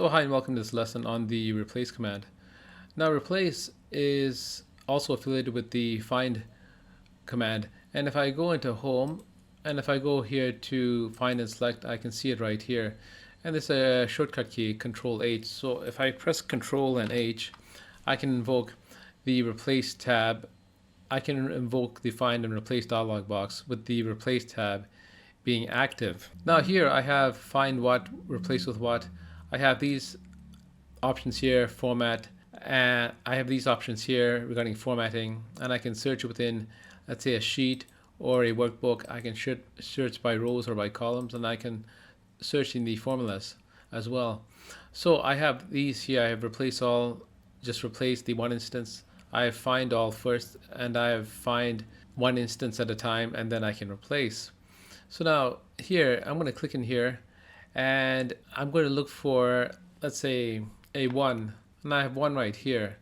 So hi and welcome to this lesson on the replace command. Now replace is also affiliated with the find command, and if I go into home and if I go here to find and select, I can see it right here, and this is a shortcut key, Control H. So if I press Control and H, I can invoke the replace tab. I can invoke the find and replace dialog box with the replace tab being active. Now here I have find what, replace with what. I have these options here, format, and I have these options here regarding formatting, and I can search within, let's say, a sheet or a workbook. I can search by rows or by columns, and I can search in the formulas as well. So I have these here. I have replace all, just replace the one instance. I have find all first, and I have find one instance at a time, and then I can replace. So now here, I'm going to click in here, and I'm going to look for, let's say, a 1, and I have 1 right here.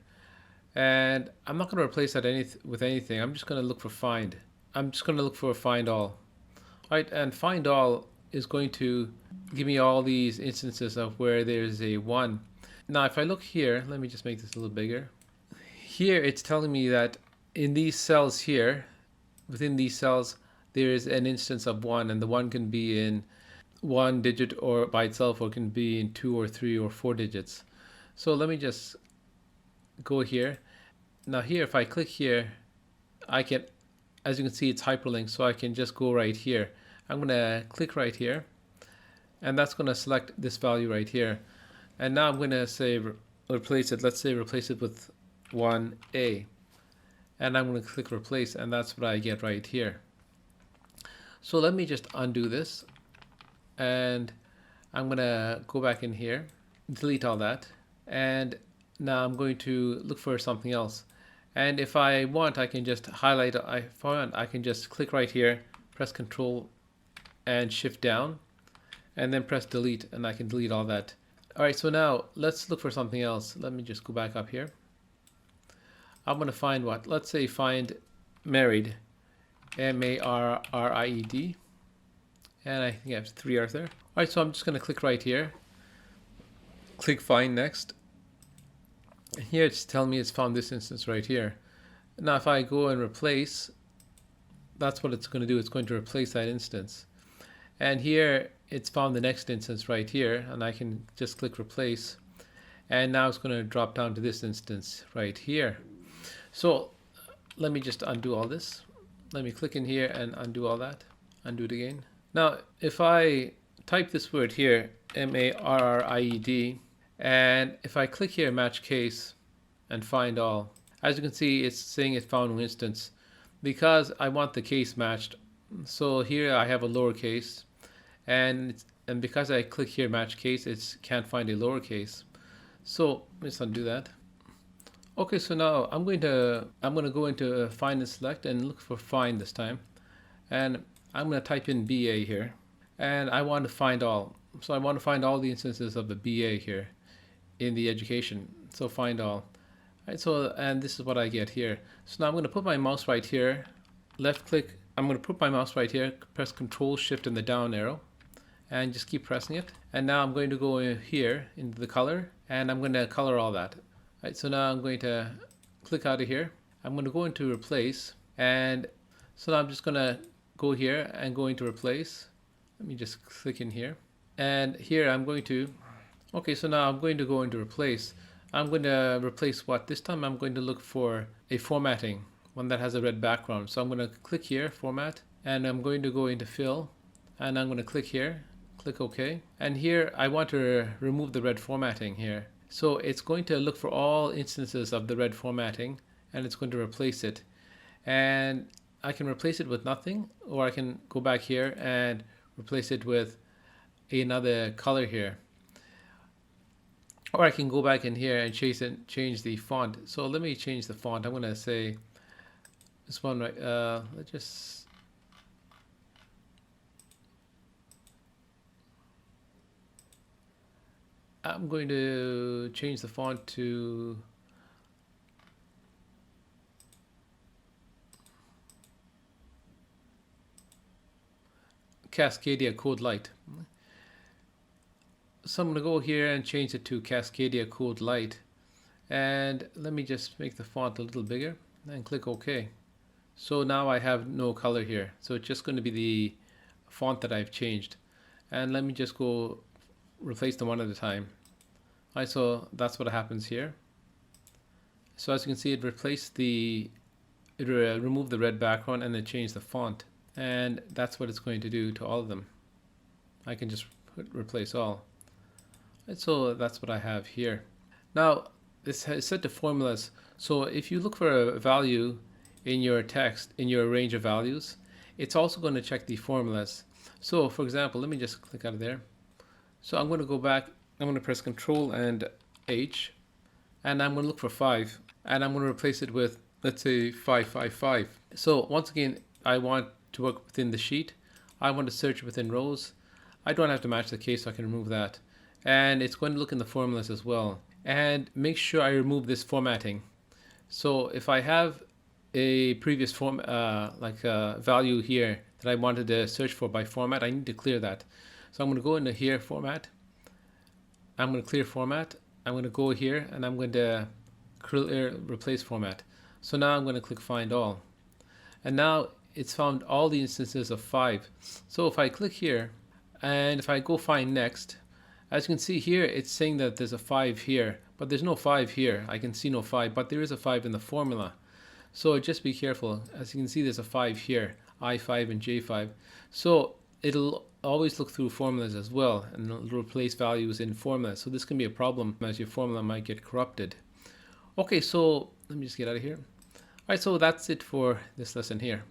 And I'm not going to replace that with anything. I'm just going to look for find. I'm just going to look for find all. Right, and find all is going to give me all these instances of where there's a 1. Now if I look here, let me just make this a little bigger. Here it's telling me that in these cells here, within these cells, there is an instance of 1, and the 1 can be in 1 digit or by itself, or it can be in 2 or 3 or 4 digits. So let me just go here. Now here, if I click here, I can, as you can see, it's hyperlinked, so I can just go right here. I'm going to click right here, and that's going to select this value right here. And now I'm going to say replace it. Let's say replace it with 1A. And I'm going to click replace, and that's what I get right here. So let me just undo this, and I'm going to go back in here, delete all that, and now I'm going to look for something else. And if I want, I can just highlight, I can just click right here, press Control and Shift down, and then press delete, and I can delete all that. Alright, so now let's look for something else. Let me just go back up here. I'm going to find what? Let's say find married, M-A-R-R-I-E-D, and I think I have 3 R's there. Alright, so I'm just going to click right here, click find next. And here it's telling me it's found this instance right here. Now if I go and replace, that's what it's going to do. It's going to replace that instance. And here it's found the next instance right here, and I can just click replace, and now it's going to drop down to this instance right here. So let me just undo all this. Let me click in here and undo all that. Undo it again. Now if I type this word here, M-A-R-R-I-E-D, and if I click here, match case and find all, as you can see, it's saying it found an instance because I want the case matched. So here I have a lowercase, and because I click here match case, it can't find a lowercase. So let's undo that. Okay, so now I'm going to go into find and select and look for find this time, and I'm going to type in BA here, and I want to find all. So I want to find all the instances of the BA here in the education. So find all. Right, so, and this is what I get here. So now I'm going to put my mouse right here, left click. I'm going to put my mouse right here, press Control Shift and the down arrow, and just keep pressing it. And now I'm going to go in here into the color, and I'm going to color all that. Right, so now I'm going to click out of here. I'm going to go into replace, and so now I'm just going to go here and go into replace. Let me just click in here, and here I'm going to, okay, so now I'm going to go into replace. I'm going to replace what? This time I'm going to look for a formatting, one that has a red background. So I'm going to click here, format, and I'm going to go into fill, and I'm going to click here, click OK. And here I want to remove the red formatting here. So it's going to look for all instances of the red formatting, and it's going to replace it. And I can replace it with nothing, or I can go back here and replace it with another color here. Or I can go back in here and change the font. So let me change the font. I'm going to say this one right. Let's just, I'm going to change the font to Cascadia Code Light. So I'm going to go here and change it to Cascadia Code Light. And let me just make the font a little bigger and click OK. So now I have no color here. So it's just going to be the font that I've changed. And let me just go replace them one at a time. All right, so that's what happens here. So as you can see, it removed the red background and then changed the font. And that's what it's going to do to all of them. I can just replace all. And so that's what I have here. Now, this is set to formulas. So if you look for a value in your text, in your range of values, it's also going to check the formulas. So for example, let me just click out of there. So I'm going to go back, I'm going to press Control and H, and I'm going to look for 5, and I'm going to replace it with, let's say, 555. So once again, I want to work within the sheet. I want to search within rows. I don't have to match the case, so I can remove that. And it's going to look in the formulas as well. And make sure I remove this formatting. So if I have a previous value here that I wanted to search for by format, I need to clear that. So I'm going to go into here, format. I'm going to clear format. I'm going to go here and I'm going to clear replace format. So now I'm going to click find all. And now it's found all the instances of 5. So if I click here and if I go find next, as you can see here, it's saying that there's a 5 here, but there's no 5 here. I can see no 5, but there is a 5 in the formula. So just be careful. As you can see, there's a 5 here, I5 and J5. So it'll always look through formulas as well, and it'll replace values in formulas. So this can be a problem as your formula might get corrupted. Okay, so let me just get out of here. All right, so that's it for this lesson here.